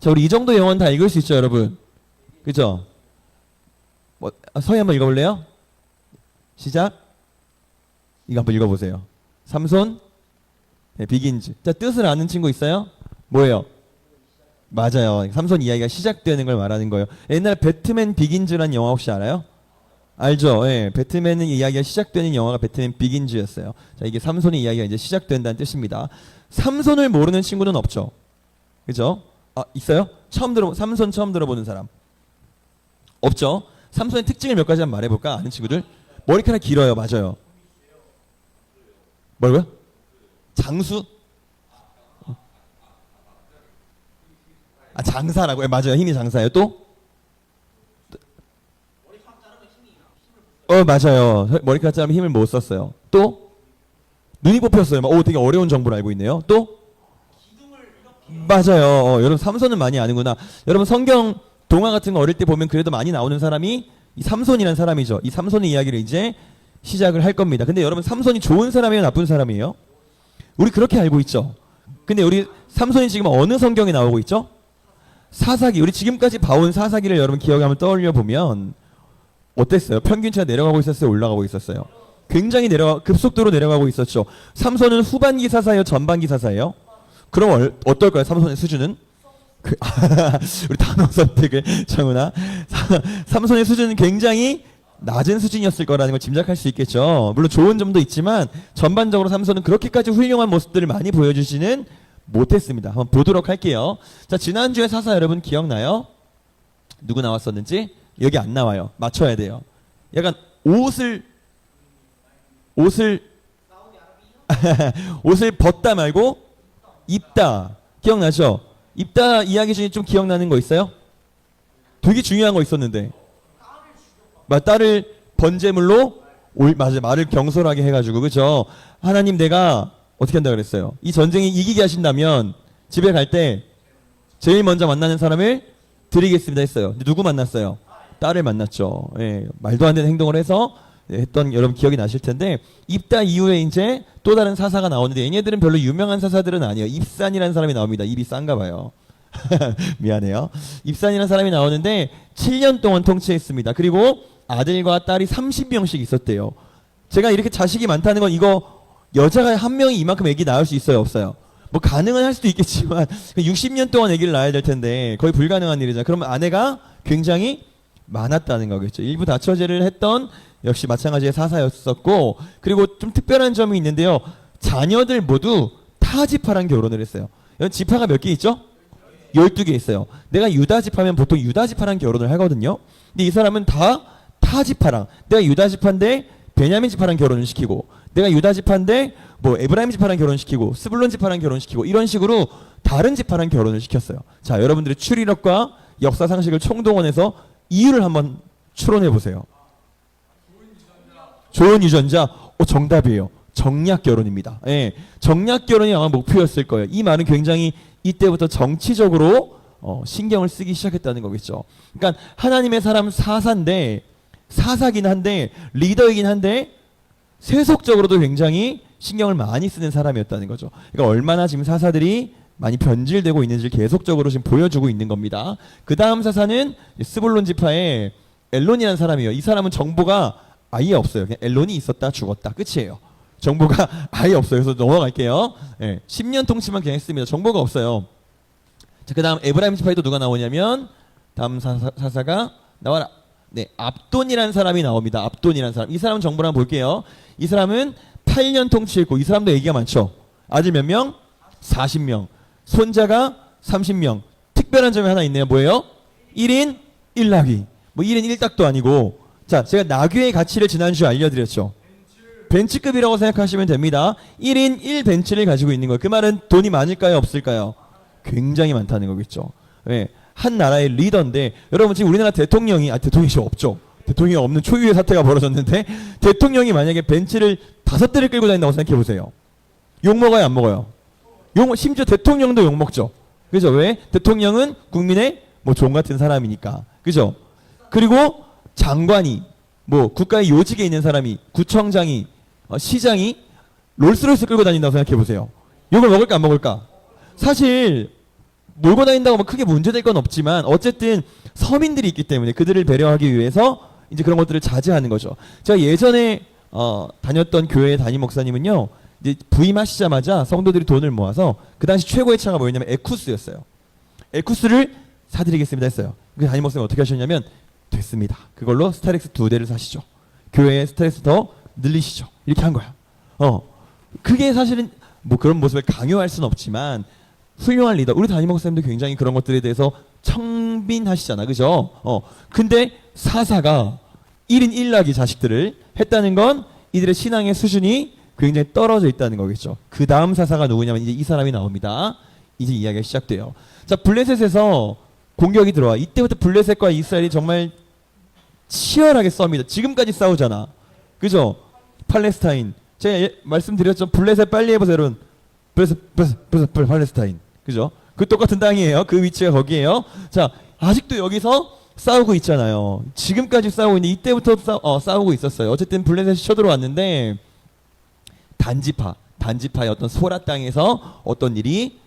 자, 우리 이 정도 영어는 다 읽을 수 있죠, 여러분? 그죠? 서희 한번 읽어볼래요? 시작. 이거 한번 읽어보세요. 삼손, 네, 비긴즈. 자, 뜻을 아는 친구 있어요? 뭐예요? 맞아요. 삼손 이야기가 시작되는 걸 말하는 거예요. 옛날 배트맨 비긴즈라는 영화 혹시 알아요? 알죠? 예, 배트맨의 이야기가 시작되는 영화가 배트맨 비긴즈였어요. 자, 이게 삼손의 이야기가 이제 시작된다는 뜻입니다. 삼손을 모르는 친구는 없죠? 그죠? 아, 있어요? 삼손 처음 들어보는 사람? 없죠? 삼손의 특징을 몇 가지 한번 말해볼까? 아는 친구들? 머리카락 길어요. 맞아요. 뭐라고요? 장수? 아, 장사라고. 요 맞아요. 힘이 장사예요. 또? 맞아요. 머리카락 자르면 힘을 못 썼어요. 또? 눈이 뽑혔어요. 오, 되게 어려운 정보를 알고 있네요. 또? 맞아요. 여러분 삼손은 많이 아는구나. 여러분 성경 동화 같은 거 어릴 때 보면 그래도 많이 나오는 사람이 이 삼손이라는 사람이죠. 이 삼손의 이야기를 이제 시작을 할 겁니다. 근데 여러분 삼손이 좋은 사람이에요? 나쁜 사람이에요? 우리 그렇게 알고 있죠. 근데 우리 삼손이 지금 어느 성경에 나오고 있죠? 사사기. 우리 지금까지 봐온 사사기를 여러분 기억에 한번 떠올려 보면 어땠어요? 평균치가 내려가고 있었어요? 올라가고 있었어요? 굉장히 급속도로 내려가고 있었죠. 삼손은 후반기 사사예요? 전반기 사사예요? 그럼 어떨까요? 삼손의 수준은? 우리 단어 선택을 정훈아. 삼손의 수준은 굉장히 낮은 수준이었을 거라는 걸 짐작할 수 있겠죠. 물론 좋은 점도 있지만 전반적으로 삼손은 그렇게까지 훌륭한 모습들을 많이 보여주지는 못했습니다. 한번 보도록 할게요. 자, 지난주에 사사 여러분 기억나요? 누구 나왔었는지? 여기 안 나와요. 맞춰야 돼요. 약간 옷을 벗다 말고 입다. 기억나죠? 입다 이야기 중에 좀 기억나는 거 있어요? 되게 중요한 거 있었는데. 딸을 번제물로 맞아, 말을 경솔하게 해가지고, 그죠? 하나님 내가 어떻게 한다 그랬어요? 이 전쟁이 이기게 하신다면 집에 갈 때 제일 먼저 만나는 사람을 드리겠습니다 했어요. 근데 누구 만났어요? 딸을 만났죠. 예, 말도 안 되는 행동을 해서 했던 여러분 기억이 나실 텐데, 입다 이후에 이제 또 다른 사사가 나오는데 얘네들은 별로 유명한 사사들은 아니에요. 입산이라는 사람이 나옵니다. 입이 싼가 봐요. 미안해요. 입산이라는 사람이 나오는데 7년 동안 통치했습니다. 그리고 아들과 딸이 30명씩 있었대요. 제가 이렇게 자식이 많다는 건 이거 여자가 한 명이 이만큼 아기 낳을 수 있어요? 없어요? 뭐 가능은 할 수도 있겠지만 60년 동안 아기를 낳아야 될 텐데 거의 불가능한 일이잖아요. 그러면 아내가 굉장히 많았다는 거겠죠. 일부 다처제를 했던 역시 마찬가지의 사사였었고, 그리고 좀 특별한 점이 있는데요. 자녀들 모두 타지파랑 결혼을 했어요. 여기 지파가 몇 개 있죠? 12개 있어요. 내가 유다지파면 보통 유다지파랑 결혼을 하거든요. 근데 이 사람은 다 타지파랑, 내가 유다지파인데 베냐민 지파랑 결혼을 시키고, 내가 유다지파인데 뭐 에브라임 지파랑 결혼시키고, 스불론 지파랑 결혼시키고, 이런 식으로 다른 지파랑 결혼을 시켰어요. 자, 여러분들의 추리력과 역사 상식을 총동원해서 이유를 한번 추론해 보세요. 좋은 유전자. 정답이에요. 정략 결혼입니다. 예, 정략 결혼이 아마 목표였을 거예요. 이 말은 굉장히 이때부터 정치적으로 신경을 쓰기 시작했다는 거겠죠. 그러니까 하나님의 사람 사사긴 한데 리더이긴 한데 세속적으로도 굉장히 신경을 많이 쓰는 사람이었다는 거죠. 그러니까 얼마나 지금 사사들이 많이 변질되고 있는지를 계속적으로 지금 보여주고 있는 겁니다. 그 다음 사사는 스불론 지파의 엘론이라는 사람이에요. 이 사람은 정보가 아예 없어요. 그냥 엘론이 있었다 죽었다 끝이에요. 정보가 아예 없어요. 그래서 넘어갈게요. 네, 10년 통치만 그냥 했습니다. 정보가 없어요. 자, 그 다음 에브라임 지파에도 누가 나오냐면 다음 사사가 나와라. 네, 압돈이라는 사람이 나옵니다. 압돈이라는 사람. 이 사람 정보를 한번 볼게요. 이 사람은 8년 통치했고, 이 사람도 얘기가 많죠. 아들 몇 명? 40명. 손자가 30명. 특별한 점이 하나 있네요. 뭐예요? 1인 1낙위. 뭐 1인 1닭도 아니고. 자, 제가 낙위의 가치를 지난주에 알려드렸죠. 벤츠급이라고 생각하시면 됩니다. 1인 1벤츠를 가지고 있는 거예요. 그 말은 돈이 많을까요? 없을까요? 굉장히 많다는 거겠죠. 네, 한 나라의 리더인데, 여러분 지금 우리나라 대통령이 지금 없죠. 대통령이 없는 초유의 사태가 벌어졌는데, 대통령이 만약에 벤츠를 5대를 끌고 다닌다고 생각해 보세요. 욕 먹어요? 안 먹어요? 심지어 대통령도 욕 먹죠. 그죠? 왜? 대통령은 국민의 뭐 종 같은 사람이니까. 그죠? 그리고 장관이, 뭐 국가의 요직에 있는 사람이, 구청장이, 시장이 롤스로이스 끌고 다닌다고 생각해 보세요. 욕을 먹을까 안 먹을까? 사실 몰고 다닌다고 뭐 크게 문제될 건 없지만 어쨌든 서민들이 있기 때문에 그들을 배려하기 위해서 이제 그런 것들을 자제하는 거죠. 제가 예전에 다녔던 교회 담임 목사님은요, 이제 부임하시자마자 성도들이 돈을 모아서 그 당시 최고의 차가 뭐였냐면 에쿠스였어요. 에쿠스를 사드리겠습니다 했어요. 그 담임 목사님이 어떻게 하셨냐면, 됐습니다, 그걸로 스타렉스 2대를 사시죠. 교회의 스타렉스 더 늘리시죠. 이렇게 한 거야. 그게 사실은 뭐 그런 모습을 강요할 수는 없지만 훌륭한 리더, 우리 담임 목사님도 굉장히 그런 것들에 대해서 청빈하시잖아, 그죠? 근데 사사가 1인 1낙이 자식들을 했다는 건 이들의 신앙의 수준이 굉장히 떨어져 있다는 거겠죠. 그 다음 사사가 누구냐면 이제 이 사람이 나옵니다. 이제 이야기가 시작돼요. 자, 블레셋에서 공격이 들어와. 이때부터 블레셋과 이스라엘이 정말 치열하게 싸웁니다. 지금까지 싸우잖아, 그죠? 팔레스타인, 제가 말씀드렸죠. 블레셋 빨리 해보세요, 여러분. 블레셋 팔레스타인, 그죠? 그 똑같은 땅이에요. 그 위치가 거기에요. 자, 아직도 여기서 싸우고 있잖아요. 지금까지 싸우고 있는데 이때부터 싸우고 있었어요. 어쨌든 블레셋이 쳐들어왔는데 단지파의 어떤 소라 땅에서 어떤 일이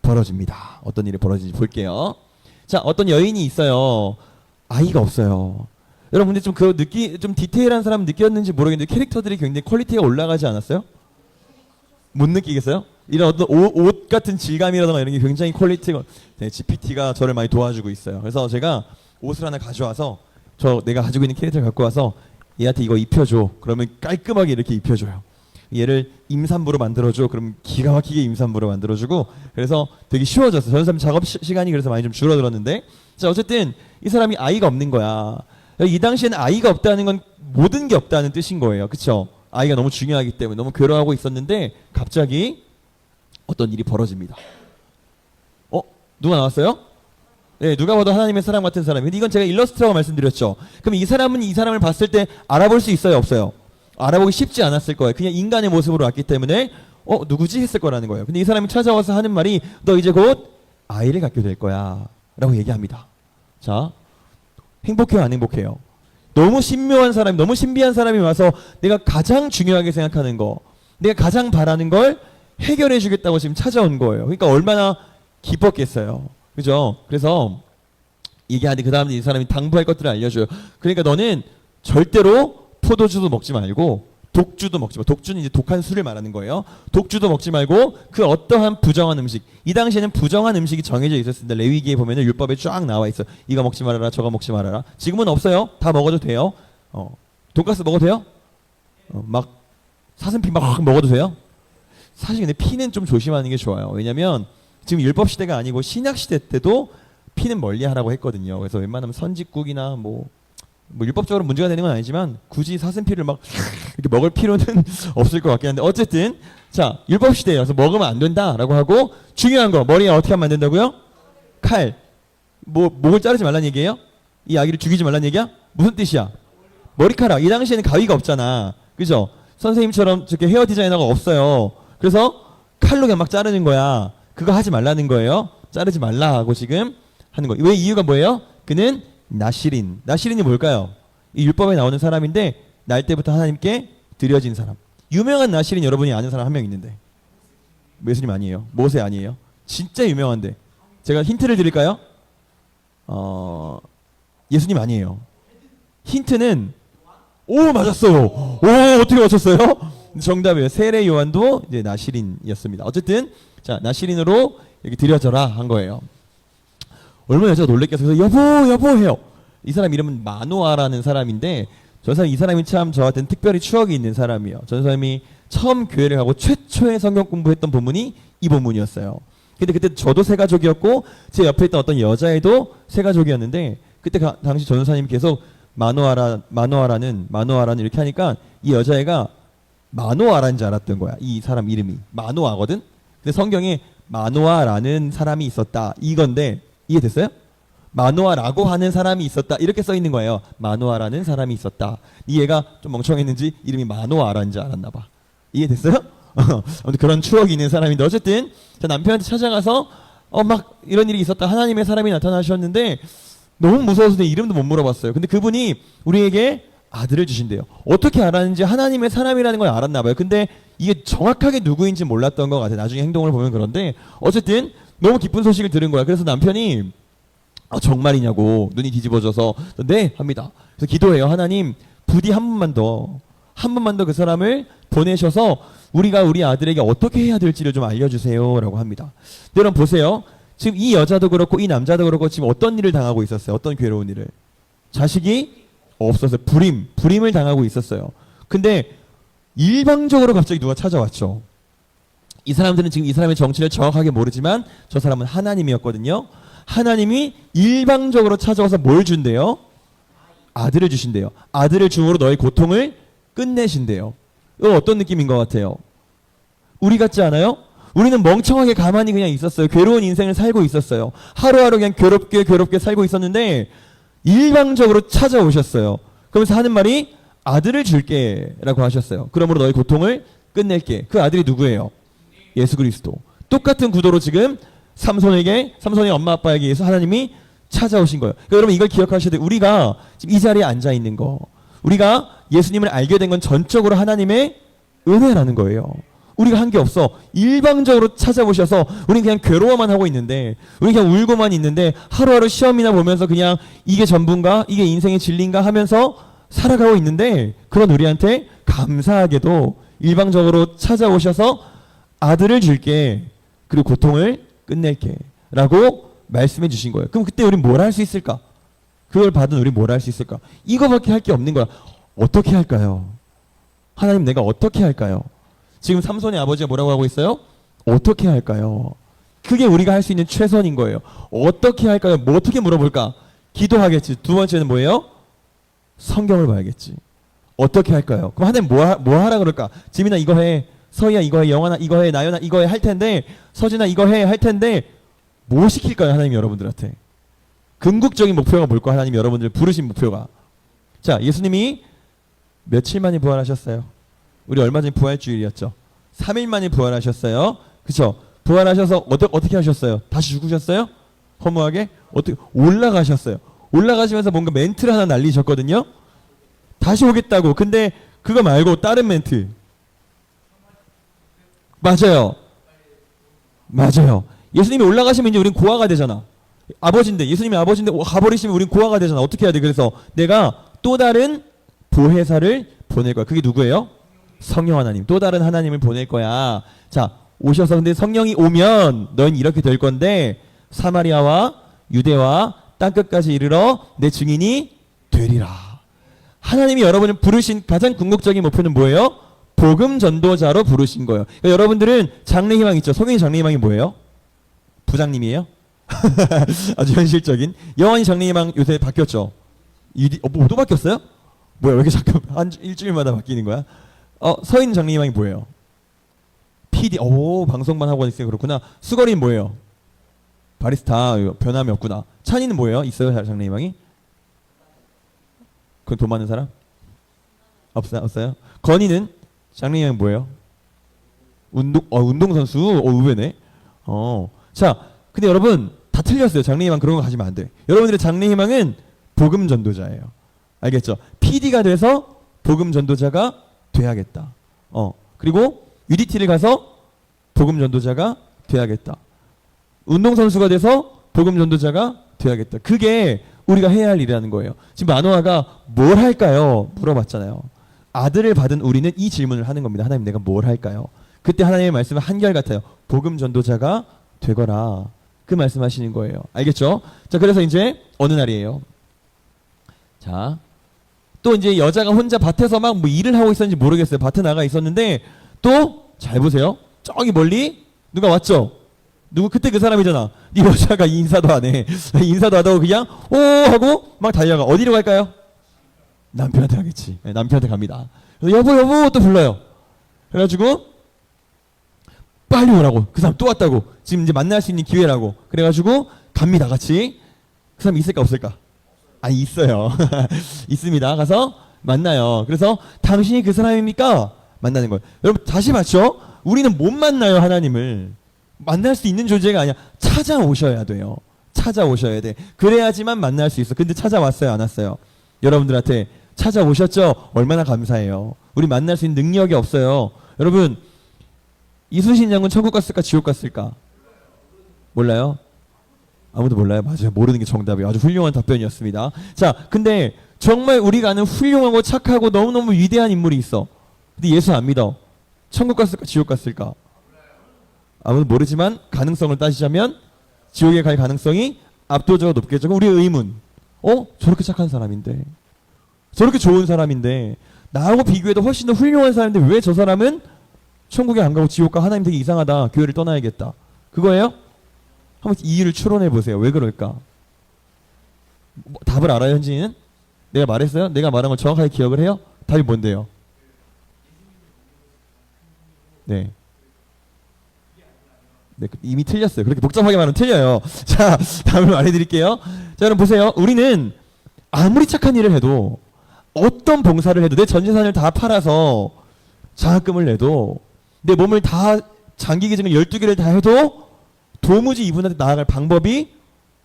벌어집니다. 어떤 일이 벌어지는지 볼게요. 자, 어떤 여인이 있어요. 아이가 없어요. 여러분, 근데 좀 디테일한 사람 느꼈는지 모르겠는데 캐릭터들이 굉장히 퀄리티가 올라가지 않았어요? 못 느끼겠어요? 이런 어떤 옷 같은 질감이라든가 이런 게 굉장히 퀄리티가, 네, GPT가 저를 많이 도와주고 있어요. 그래서 제가 옷을 하나 가져와서 내가 가지고 있는 캐릭터를 갖고 와서 얘한테 이거 입혀줘. 그러면 깔끔하게 이렇게 입혀줘요. 얘를 임산부로 만들어줘. 그럼 기가 막히게 임산부로 만들어주고, 그래서 되게 쉬워졌어. 전사님 작업 시간이 그래서 많이 좀 줄어들었는데, 자, 어쨌든 이 사람이 아이가 없는 거야. 이 당시에는 아이가 없다는 건 모든 게 없다는 뜻인 거예요, 그쵸? 아이가 너무 중요하기 때문에 너무 괴로워하고 있었는데 갑자기 어떤 일이 벌어집니다. 누가 나왔어요? 네, 누가 봐도 하나님의 사람 같은 사람이. 근데 이건 제가 일러스트라고 말씀드렸죠. 그럼 이 사람은 이 사람을 봤을 때 알아볼 수 있어요, 없어요? 알아보기 쉽지 않았을 거예요. 그냥 인간의 모습으로 왔기 때문에 누구지 했을 거라는 거예요. 근데 이 사람이 찾아와서 하는 말이, 너 이제 곧 아이를 갖게 될 거야 라고 얘기합니다. 자, 행복해요, 안 행복해요? 너무 신묘한 사람이, 너무 신비한 사람이 와서 내가 가장 중요하게 생각하는 거, 내가 가장 바라는 걸 해결해 주겠다고 지금 찾아온 거예요. 그러니까 얼마나 기뻤겠어요, 그죠? 그래서 얘기하는데 그 다음에 이 사람이 당부할 것들을 알려줘요. 그러니까 너는 절대로 포도주도 먹지 말고 독주도 먹지 마. 독주는 이제 독한 술을 말하는 거예요. 독주도 먹지 말고 그 어떠한 부정한 음식, 이 당시에는 부정한 음식이 정해져 있었습니다. 레위기에 보면은 율법에 쫙 나와 있어. 이거 먹지 말아라, 저거 먹지 말아라. 지금은 없어요. 다 먹어도 돼요. 돈가스 먹어도 돼요. 막 사슴피 막 먹어도 돼요. 사실 근데 피는 좀 조심하는 게 좋아요. 왜냐면 지금 율법 시대가 아니고 신약 시대 때도 피는 멀리하라고 했거든요. 그래서 웬만하면 선짓국이나 뭐 율법적으로 문제가 되는 건 아니지만 굳이 사슴피를 막 이렇게 먹을 필요는 없을 것 같긴 한데, 어쨌든 자, 율법 시대여서 먹으면 안 된다라고 하고, 중요한 거, 머리에 어떻게 하면 안 된다고요? 칼. 목을 자르지 말란 얘기예요? 이 아기를 죽이지 말란 얘기야? 무슨 뜻이야? 머리카락. 이 당시에는 가위가 없잖아, 그죠? 선생님처럼 저렇게 헤어 디자이너가 없어요. 그래서 칼로 그냥 막 자르는 거야. 그거 하지 말라는 거예요. 자르지 말라고 지금 하는 거. 왜? 이유가 뭐예요? 그는 나시린이 뭘까요? 이 율법에 나오는 사람인데 날 때부터 하나님께 드려진 사람. 유명한 나시린 여러분이 아는 사람 한 명 있는데 예수님 아니에요. 모세 아니에요. 진짜 유명한데 제가 힌트를 드릴까요? 예수님 아니에요. 힌트는 맞았어요. 어떻게 맞췄어요? 정답이에요. 세례 요한도 이제 나시린이었습니다. 어쨌든 자, 나시린으로 여기 드려져라 한 거예요. 얼마나 여자가 놀랬겠어요. 그래서 여보 해요. 이 사람 이름은 마노아라는 사람인데, 이 사람이 참 저한테는 특별히 추억이 있는 사람이에요. 저 사람이 처음 교회를 가고 최초의 성경 공부했던 본문이 이 본문이었어요. 근데 그때 저도 새가족이었고 제 옆에 있던 어떤 여자애도 새가족이었는데, 그때 당시 전도사님이 계속 마노아라는 이렇게 하니까 이 여자애가 마노아라는 줄 알았던 거야. 이 사람 이름이 마노아거든. 근데 성경에 마노아라는 사람이 있었다 이건데, 이해됐어요? 마노아라고 하는 사람이 있었다 이렇게 써 있는 거예요. 마노아라는 사람이 있었다. 이 애가 좀 멍청했는지 이름이 마노아라는 줄 알았나 봐. 이해됐어요? 아무튼 그런 추억이 있는 사람인데, 어쨌든 제 남편한테 찾아가서 막 이런 일이 있었다, 하나님의 사람이 나타나셨는데 너무 무서워서 내 이름도 못 물어봤어요. 근데 그분이 우리에게 아들을 주신대요. 어떻게 알았는지 하나님의 사람이라는 걸 알았나 봐요. 근데 이게 정확하게 누구인지 몰랐던 것 같아요. 나중에 행동을 보면. 그런데 어쨌든 너무 기쁜 소식을 들은 거야. 그래서 남편이 정말이냐고 눈이 뒤집어져서 네 합니다. 그래서 기도해요. 하나님 부디 한 번만 더 그 사람을 보내셔서 우리가 우리 아들에게 어떻게 해야 될지를 좀 알려주세요라고 합니다. 네, 여러분 보세요. 지금 이 여자도 그렇고 이 남자도 그렇고 지금 어떤 일을 당하고 있었어요? 어떤 괴로운 일을? 자식이 없었어요. 불임을 당하고 있었어요. 근데 일방적으로 갑자기 누가 찾아왔죠. 이 사람들은 지금 이 사람의 정체를 정확하게 모르지만 저 사람은 하나님이었거든요. 하나님이 일방적으로 찾아와서 뭘 준대요? 아들을 주신대요. 아들을 줌으로 너의 고통을 끝내신대요. 이거 어떤 느낌인 것 같아요? 우리 같지 않아요? 우리는 멍청하게 가만히 그냥 있었어요. 괴로운 인생을 살고 있었어요. 하루하루 그냥 괴롭게 살고 있었는데 일방적으로 찾아오셨어요. 그러면서 하는 말이 아들을 줄게 라고 하셨어요. 그러므로 너의 고통을 끝낼게. 그 아들이 누구예요? 예수 그리스도. 똑같은 구도로 지금 삼손의 엄마 아빠에게 의해서 하나님이 찾아오신 거예요. 그러니까 여러분 이걸 기억하셔야 돼요. 우리가 지금 이 자리에 앉아 있는 거, 우리가 예수님을 알게 된 건 전적으로 하나님의 은혜라는 거예요. 우리가 한 게 없어. 일방적으로 찾아오셔서 우리는 그냥 괴로워만 하고 있는데, 우리 그냥 울고만 있는데 하루하루 시험이나 보면서 그냥 이게 전부인가? 이게 인생의 진리인가? 하면서 살아가고 있는데, 그런 우리한테 감사하게도 일방적으로 찾아오셔서 아들을 줄게, 그리고 고통을 끝낼게 라고 말씀해 주신 거예요. 그럼 그때 우린 뭘 할 수 있을까? 그걸 받은 우리 뭘 할 수 있을까? 이거밖에 할 게 없는 거야. 어떻게 할까요? 하나님 내가 어떻게 할까요? 지금 삼손의 아버지가 뭐라고 하고 있어요? 어떻게 할까요? 그게 우리가 할 수 있는 최선인 거예요. 어떻게 할까요? 뭐 어떻게 물어볼까? 기도하겠지. 두 번째는 뭐예요? 성경을 봐야겠지. 어떻게 할까요? 그럼 하나님 뭐 하라 그럴까? 지민아 이거 해. 서희야 이거 해. 영환아 이거 해. 나연아 이거 해. 할 텐데, 서진아 이거 해. 할 텐데 뭐 시킬까요? 하나님 여러분들한테. 궁극적인 목표가 뭘까? 하나님 여러분들 부르신 목표가. 자, 예수님이 며칠 만에 부활하셨어요? 우리 얼마 전에 부활주일이었죠. 3일 만에 부활하셨어요. 그쵸? 부활하셔서 어떻게 하셨어요? 다시 죽으셨어요? 허무하게? 어떻게? 올라가셨어요. 올라가시면서 뭔가 멘트를 하나 날리셨거든요. 다시 오겠다고. 근데 그거 말고 다른 멘트. 맞아요. 예수님이 올라가시면 이제 우린 고아가 되잖아. 아버지인데, 예수님이 아버지인데 가버리시면 우린 고아가 되잖아. 어떻게 해야 돼? 그래서 내가 또 다른 보혜사를 보낼 거야. 그게 누구예요? 성령 하나님. 또 다른 하나님을 보낼 거야. 자, 오셔서 근데 성령이 오면 너희는 이렇게 될 건데 사마리아와 유대와 땅끝까지 이르러 내 증인이 되리라. 하나님이 여러분을 부르신 가장 궁극적인 목표는 뭐예요? 복음 전도자로 부르신 거예요. 그러니까 여러분들은 장래희망 있죠. 성경의 장래희망이 뭐예요? 부장님이에요? 아주 현실적인. 영원히 장래희망 요새 바뀌었죠. 또 바뀌었어요? 뭐야, 왜 이렇게 자꾸 일주일마다 바뀌는 거야? 서인 장래희망이 뭐예요? PD. 방송만 하고 있으니까 그렇구나. 수거리는 뭐예요? 바리스타. 변함이 없구나. 찬이는 뭐예요? 있어요 장래희망이? 그건 돈 많은 사람? 없어요? 건이는 장래희망이 뭐예요? 운동선수? 의외네. 자, 근데 여러분 다 틀렸어요. 장래희망 그런 거 가지면 안 돼. 여러분들의 장래희망은 복음 전도자예요. 알겠죠? PD가 돼서 복음 전도자가 돼야겠다. 그리고 UDT를 가서 복음 전도자가 돼야겠다. 운동선수가 돼서 복음 전도자가 돼야겠다. 그게 우리가 해야 할 일이라는 거예요. 지금 만화가 뭘 할까요? 물어봤잖아요. 아들을 받은 우리는 이 질문을 하는 겁니다. 하나님 내가 뭘 할까요? 그때 하나님의 말씀은 한결같아요. 복음 전도자가 되거라. 그 말씀하시는 거예요. 알겠죠? 자, 그래서 이제 어느 날이에요. 자, 또 이제 여자가 혼자 밭에서 막 뭐 일을 하고 있었는지 모르겠어요. 밭에 나가 있었는데 또 잘 보세요. 저기 멀리 누가 왔죠? 그때 그 사람이잖아. 이 여자가 인사도 안 해. 인사도 안 하고 그냥 오 하고 막 달려가. 어디로 갈까요? 남편한테 가겠지. 네, 남편한테 갑니다. 그래서 여보 또 불러요. 그래가지고 빨리 오라고. 그 사람 또 왔다고. 지금 이제 만날 수 있는 기회라고. 그래가지고 갑니다 같이. 그 사람 있을까 없을까? 있어요. 있습니다. 가서 만나요. 그래서 당신이 그 사람입니까? 만나는 거예요. 여러분 다시 맞죠? 우리는 못 만나요. 하나님을. 만날 수 있는 존재가 아니야. 찾아오셔야 돼요. 찾아오셔야 돼. 그래야지만 만날 수 있어. 근데 찾아왔어요? 안 왔어요? 여러분들한테 찾아오셨죠? 얼마나 감사해요. 우리 만날 수 있는 능력이 없어요. 여러분 이순신 장군 천국 갔을까 지옥 갔을까? 몰라요? 아무도 몰라요? 맞아요. 모르는 게 정답이에요. 아주 훌륭한 답변이었습니다. 자, 근데 정말 우리가 아는 훌륭하고 착하고 너무너무 위대한 인물이 있어. 근데 예수 안 믿어. 천국 갔을까? 지옥 갔을까? 아무도 모르지만 가능성을 따지자면 지옥에 갈 가능성이 압도적으로 높겠죠. 우리의 의문. 저렇게 착한 사람인데, 저렇게 좋은 사람인데, 나하고 비교해도 훨씬 더 훌륭한 사람인데 왜 저 사람은 천국에 안 가고 지옥 가? 하나님 되게 이상하다. 교회를 떠나야겠다. 그거예요? 한번 이유를 추론해 보세요. 왜 그럴까? 답을 알아요, 현진이는? 내가 말했어요? 내가 말한 걸 정확하게 기억을 해요? 답이 뭔데요? 네. 네, 이미 틀렸어요. 그렇게 복잡하게 말하면 틀려요. 자, 답을 말해드릴게요. 자, 여러분 보세요. 우리는 아무리 착한 일을 해도, 어떤 봉사를 해도, 내 전 재산을 다 팔아서 장학금을 내도, 내 몸을 다, 장기기증을 12개를 다 해도 도무지 이분한테 나아갈 방법이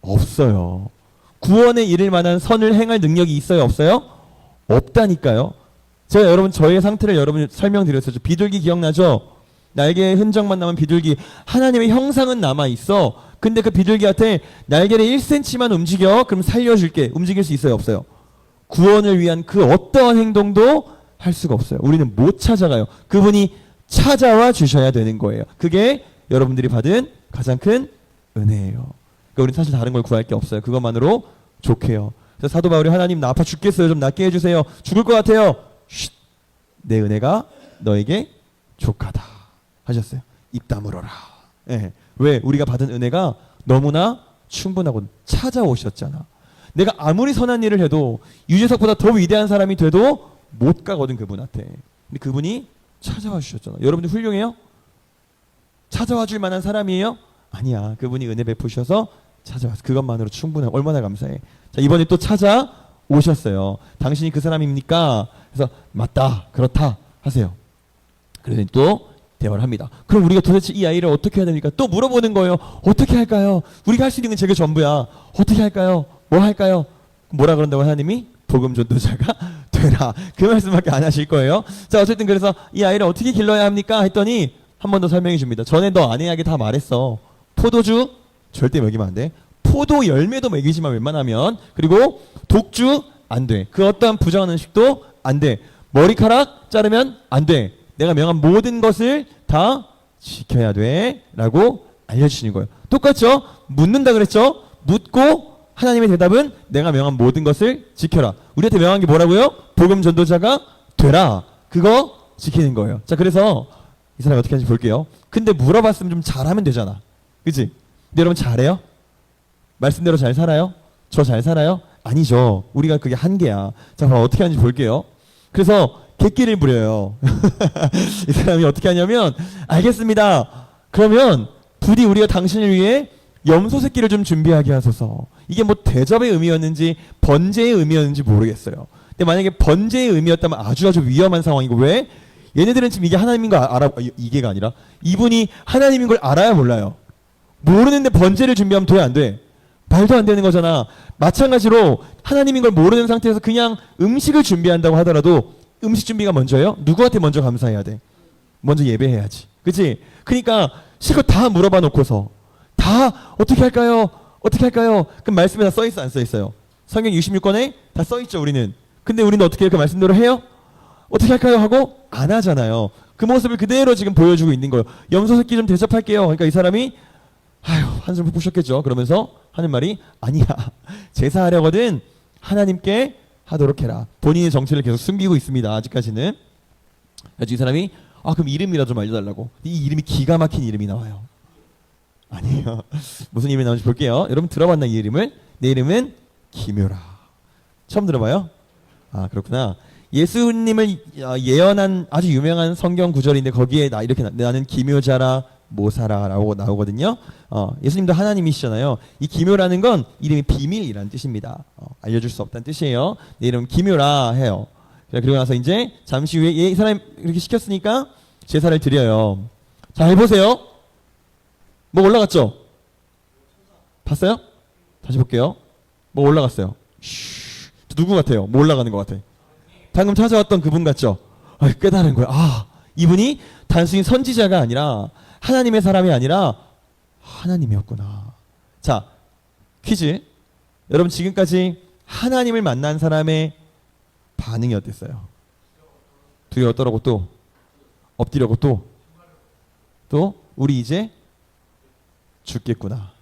없어요. 구원에 이를 만한 선을 행할 능력이 있어요, 없어요? 없다니까요. 제가 여러분 저의 상태를 여러분 설명드렸었죠. 비둘기 기억나죠? 날개의 흔적만 남은 비둘기. 하나님의 형상은 남아있어. 근데 그 비둘기한테 날개를 1cm만 움직여. 그럼 살려줄게. 움직일 수 있어요, 없어요? 구원을 위한 그 어떠한 행동도 할 수가 없어요. 우리는 못 찾아가요. 그분이 찾아와 주셔야 되는 거예요. 그게 여러분들이 받은 가장 큰 은혜예요. 그러니까 우리는 사실 다른 걸 구할 게 없어요. 그것만으로 좋게요. 그래서 사도 바울이 하나님 나 아파 죽겠어요. 좀 낫게 해주세요. 죽을 것 같아요. 쉿. 내 은혜가 너에게 족하다 하셨어요. 입 다물어라. 네. 왜? 우리가 받은 은혜가 너무나 충분하고 찾아오셨잖아. 내가 아무리 선한 일을 해도 유재석보다 더 위대한 사람이 돼도 못 가거든, 그분한테. 근데 그분이 찾아와 주셨잖아. 여러분들 훌륭해요? 찾아와 줄 만한 사람이에요? 아니야. 그분이 은혜 베푸셔서 찾아와서 그것만으로 충분해. 얼마나 감사해. 자, 이번에 또 찾아오셨어요. 당신이 그 사람입니까? 그래서 맞다, 그렇다 하세요. 그래서 또 대화를 합니다. 그럼 우리가 도대체 이 아이를 어떻게 해야 됩니까? 또 물어보는 거예요. 어떻게 할까요? 우리가 할 수 있는 게 저게 전부야. 어떻게 할까요? 뭐 할까요? 뭐라 그런다고 하나님이? 복음 전도자가 되라. 그 말씀밖에 안 하실 거예요. 자, 어쨌든 그래서 이 아이를 어떻게 길러야 합니까? 했더니 한 번 더 설명해 줍니다. 전에 너 아내에게 다 말했어. 포도주 절대 먹이면 안 돼. 포도 열매도 먹이지만 웬만하면. 그리고 독주 안 돼. 그 어떠한 부정한 음식도 안 돼. 머리카락 자르면 안 돼. 내가 명한 모든 것을 다 지켜야 돼 라고 알려주시는 거예요. 똑같죠? 묻는다 그랬죠? 묻고 하나님의 대답은 내가 명한 모든 것을 지켜라. 우리한테 명한 게 뭐라고요? 복음 전도자가 되라. 그거 지키는 거예요. 자, 그래서 이 사람이 어떻게 하는지 볼게요. 근데 물어봤으면 좀 잘하면 되잖아. 그치? 근데 여러분 잘해요? 말씀대로 잘 살아요? 저 잘 살아요? 아니죠. 우리가 그게 한계야. 자, 그럼 어떻게 하는지 볼게요. 그래서 객기를 부려요. 이 사람이 어떻게 하냐면, 알겠습니다. 그러면 부디 우리가 당신을 위해 염소 새끼를 좀 준비하게 하소서. 이게 뭐 대접의 의미였는지 번제의 의미였는지 모르겠어요. 근데 만약에 번제의 의미였다면 아주 위험한 상황이고. 왜? 얘네들은 지금 이게 하나님인 거 알아, 이게가 아니라 이분이 하나님인 걸 알아야 몰라요. 모르는데 번제를 준비하면 돼, 안 돼? 말도 안 되는 거잖아. 마찬가지로 하나님인 걸 모르는 상태에서 그냥 음식을 준비한다고 하더라도 음식 준비가 먼저예요? 누구한테 먼저 감사해야 돼? 먼저 예배해야지. 그치? 그러니까 실컷 다 물어봐 놓고서 다 어떻게 할까요? 어떻게 할까요? 그럼 말씀에 다 써있어, 안 써있어요? 성경 66권에 다 써있죠, 우리는. 근데 우리는 어떻게 그 말씀대로 해요? 어떻게 할까요? 하고 안 하잖아요. 그 모습을 그대로 지금 보여주고 있는 거예요. 염소 새끼 좀 대접할게요. 그러니까 이 사람이 한숨 푹 쉬었겠죠. 그러면서 하는 말이 아니야. 제사하려거든 하나님께 하도록 해라. 본인의 정체를 계속 숨기고 있습니다. 아직까지는. 그래서 이 사람이 그럼 이름이라도 좀 알려달라고. 이 이름이 기가 막힌 이름이 나와요. 아니에요. 무슨 이름이 나오는지 볼게요. 여러분 들어봤나 이 이름을? 내 이름은 기묘라. 처음 들어봐요? 그렇구나. 예수님을 예언한 아주 유명한 성경 구절인데 거기에 이렇게 나는 기묘자라 모사라라고 나오거든요. 예수님도 하나님이시잖아요. 이 기묘라는 건 이름이 비밀이라는 뜻입니다. 알려줄 수 없다는 뜻이에요. 내 이름 기묘라 해요. 그리고 나서 이제 잠시 후에 이 사람이 이렇게 시켰으니까 제사를 드려요. 자, 해보세요. 뭐 올라갔죠? 봤어요? 다시 볼게요. 뭐 올라갔어요. 누구 같아요? 뭐 올라가는 것 같아? 방금 찾아왔던 그분 같죠? 깨달은 거야. 이분이 단순히 선지자가 아니라 하나님의 사람이 아니라 하나님이었구나. 자, 퀴즈. 여러분 지금까지 하나님을 만난 사람의 반응이 어땠어요? 두려워 떨고 또 엎드려고 또 우리 이제 죽겠구나.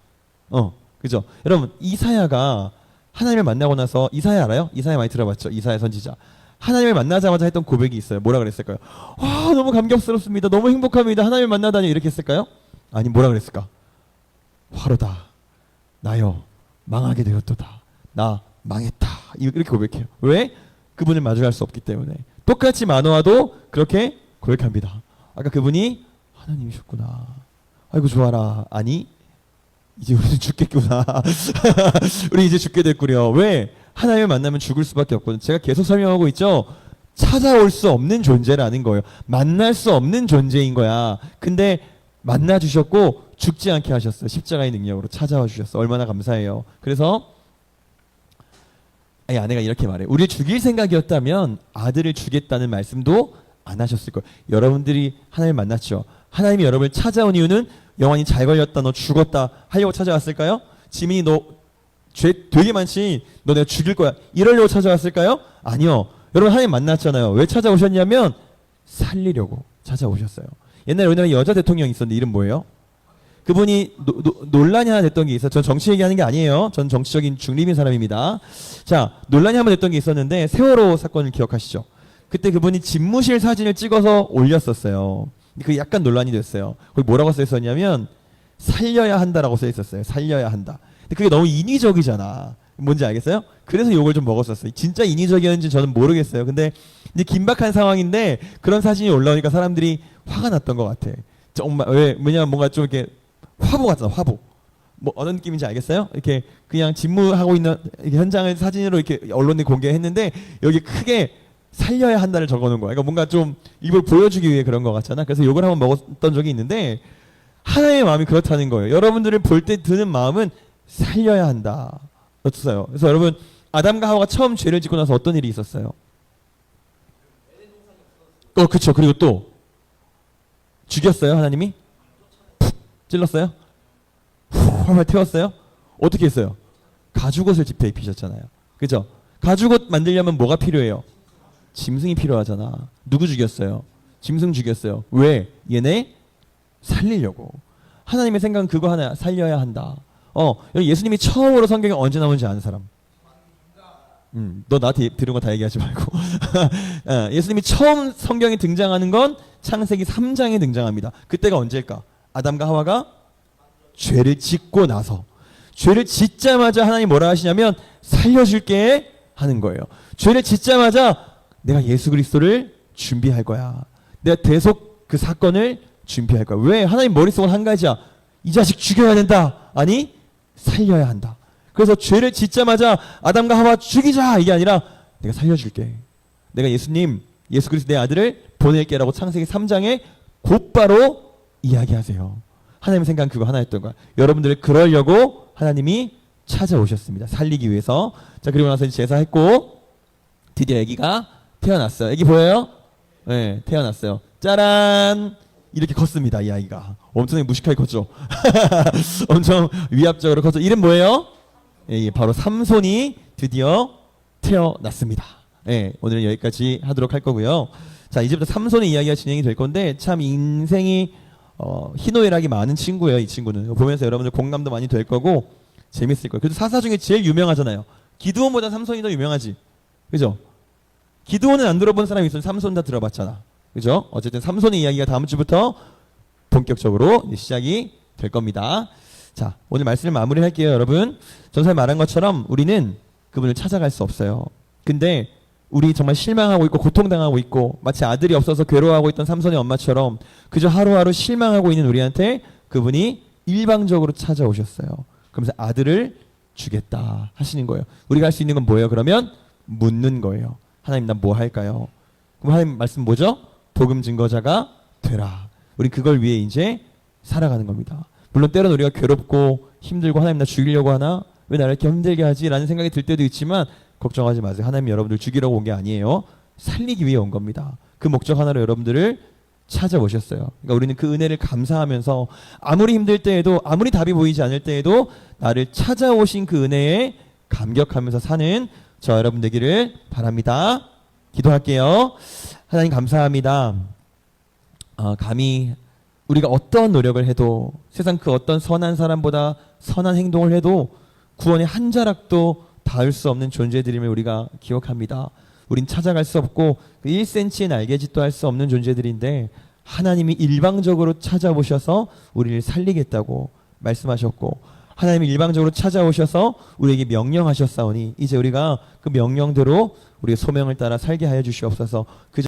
그죠? 여러분 이사야가 하나님을 만나고 나서, 이사야 알아요? 이사야 많이 들어봤죠? 이사야 선지자. 하나님을 만나자마자 했던 고백이 있어요. 뭐라 그랬을까요? 와, 너무 감격스럽습니다. 너무 행복합니다. 하나님을 만나다니, 이렇게 했을까요? 아니, 뭐라 그랬을까? 화로다. 나여 망하게 되었도다. 나 망했다. 이렇게 고백해요. 왜? 그분을 마주할 수 없기 때문에. 똑같이 마노아도 그렇게 고백합니다. 아까 그분이 하나님이셨구나. 아이고 좋아라. 아니, 이제 우리는 죽겠구나. 우리 이제 죽게 됐구려. 왜? 하나님을 만나면 죽을 수밖에 없거든요. 제가 계속 설명하고 있죠. 찾아올 수 없는 존재라는 거예요. 만날 수 없는 존재인 거야. 근데 만나 주셨고 죽지 않게 하셨어요. 십자가의 능력으로 찾아와 주셨어. 얼마나 감사해요. 그래서 아내가 이렇게 말해요. 우리를 죽일 생각이었다면 아들을 주겠다는 말씀도 안 하셨을 거예요. 여러분들이 하나님을 만났죠. 하나님이 여러분을 찾아온 이유는 영환이 잘 걸렸다, 너 죽었다 하려고 찾아왔을까요? 지민이 너 죄 되게 많지, 너 내가 죽일 거야, 이러려고 찾아왔을까요? 아니요. 여러분 하나님 만났잖아요. 왜 찾아오셨냐면 살리려고 찾아오셨어요. 옛날에 우리나라에 여자 대통령이 있었는데 이름 뭐예요? 그분이 논란이 하나 됐던 게 있어요. 전 정치 얘기하는 게 아니에요. 전 정치적인 중립인 사람입니다. 자, 논란이 한번 됐던 게 있었는데 세월호 사건을 기억하시죠? 그때 그분이 집무실 사진을 찍어서 올렸었어요. 그게 약간 논란이 됐어요. 거기 뭐라고 써 있었냐면 살려야 한다라고 써 있었어요. 살려야 한다. 근데 그게 너무 인위적이잖아. 뭔지 알겠어요? 그래서 욕을 좀 먹었었어요. 진짜 인위적이었는지 저는 모르겠어요. 근데 이제 긴박한 상황인데 그런 사진이 올라오니까 사람들이 화가 났던 것 같아. 정말 왜냐면 뭔가 좀 이렇게 화보 같잖아. 화보. 뭐 어느 느낌인지 알겠어요? 이렇게 그냥 집무하고 있는 이렇게 현장을 사진으로 이렇게 언론에 공개했는데 여기 크게 살려야 한다를 적어놓은 거야. 그러니까 뭔가 좀 이걸 보여주기 위해 그런 것 같잖아. 그래서 욕을 한번 먹었던 적이 있는데 하나님의 마음이 그렇다는 거예요. 여러분들을 볼 때 드는 마음은 살려야 한다. 어떠세요? 그래서 여러분 아담과 하와가 처음 죄를 짓고 나서 어떤 일이 있었어요? 그쵸. 그리고 또 죽였어요. 하나님이 푹 찔렀어요. 활활 태웠어요. 어떻게 했어요? 가죽옷을 집에 입히셨잖아요. 그죠? 가죽옷 만들려면 뭐가 필요해요? 짐승이 필요하잖아. 누구 죽였어요? 짐승 죽였어요. 왜? 얘네 살리려고. 하나님의 생각은 그거 하나, 살려야 한다. 여기 예수님이 처음으로 성경에 언제 나오는지 아는 사람? 너 나한테 들은 거 다 얘기하지 말고. 예수님이 처음 성경에 등장하는 건 창세기 3장에 등장합니다. 그때가 언제일까? 아담과 하와가 죄를 짓고 나서. 죄를 짓자마자 하나님 뭐라 하시냐면 살려줄게 하는 거예요. 죄를 짓자마자 내가 예수 그리스도를 준비할 거야. 내가 대속 그 사건을 준비할 거야. 왜? 하나님 머릿속은 한 가지야. 이 자식 죽여야 된다. 아니, 살려야 한다. 그래서 죄를 짓자마자 아담과 하와 죽이자 이게 아니라 내가 살려줄게. 내가 예수님, 예수 그리스도 내 아들을 보낼게라고 창세기 3장에 곧바로 이야기하세요. 하나님의 생각은 그거 하나였던 거야. 여러분들을 그러려고 하나님이 찾아오셨습니다. 살리기 위해서. 자, 그리고 나서 제사했고 드디어 아기가 태어났어요. 아기 보여요? 네, 태어났어요. 짜란! 이렇게 컸습니다. 이 아이가. 엄청나게 무식하게 컸죠. 엄청 위압적으로 컸죠. 이름 뭐예요? 예, 바로 삼손이 드디어 태어났습니다. 예, 오늘은 여기까지 하도록 할 거고요. 자, 이제부터 삼손의 이야기가 진행이 될 건데 참 인생이 희노애락이 많은 친구예요. 이 친구는 보면서 여러분들 공감도 많이 될 거고 재밌을 거예요. 그래도 사사 중에 제일 유명하잖아요. 기드온보다 삼손이 더 유명하지. 그죠? 기드온은 안 들어본 사람이 있으면 삼손 다 들어봤잖아. 그죠? 어쨌든 삼손의 이야기가 다음 주부터 본격적으로 시작이 될 겁니다. 자, 오늘 말씀을 마무리할게요. 여러분, 전사에 말한 것처럼 우리는 그분을 찾아갈 수 없어요. 근데 우리 정말 실망하고 있고 고통당하고 있고 마치 아들이 없어서 괴로워하고 있던 삼손의 엄마처럼 그저 하루하루 실망하고 있는 우리한테 그분이 일방적으로 찾아오셨어요. 그러면서 아들을 주겠다 하시는 거예요. 우리가 할 수 있는 건 뭐예요? 그러면 묻는 거예요. 하나님, 난 뭐 할까요? 그럼 하나님 말씀 뭐죠? 복음 증거자가 되라. 우리 그걸 위해 이제 살아가는 겁니다. 물론 때로는 우리가 괴롭고 힘들고 하나님 나 죽이려고 하나? 왜 나를 이렇게 힘들게 하지? 라는 생각이 들 때도 있지만 걱정하지 마세요. 하나님이 여러분들 죽이려고 온 게 아니에요. 살리기 위해 온 겁니다. 그 목적 하나로 여러분들을 찾아오셨어요. 그러니까 우리는 그 은혜를 감사하면서 아무리 힘들 때에도, 아무리 답이 보이지 않을 때에도 나를 찾아오신 그 은혜에 감격하면서 사는 저 여러분 되기를 바랍니다. 기도할게요. 하나님 감사합니다. 감히 우리가 어떤 노력을 해도, 세상 그 어떤 선한 사람보다 선한 행동을 해도 구원의 한 자락도 닿을 수 없는 존재들임을 우리가 기억합니다. 우린 찾아갈 수 없고 그 1cm의 날개짓도 할 수 없는 존재들인데, 하나님이 일방적으로 찾아오셔서 우리를 살리겠다고 말씀하셨고, 하나님이 일방적으로 찾아오셔서 우리에게 명령하셨사오니 이제 우리가 그 명령대로 우리의 소명을 따라 살게 하여 주시옵소서. 그저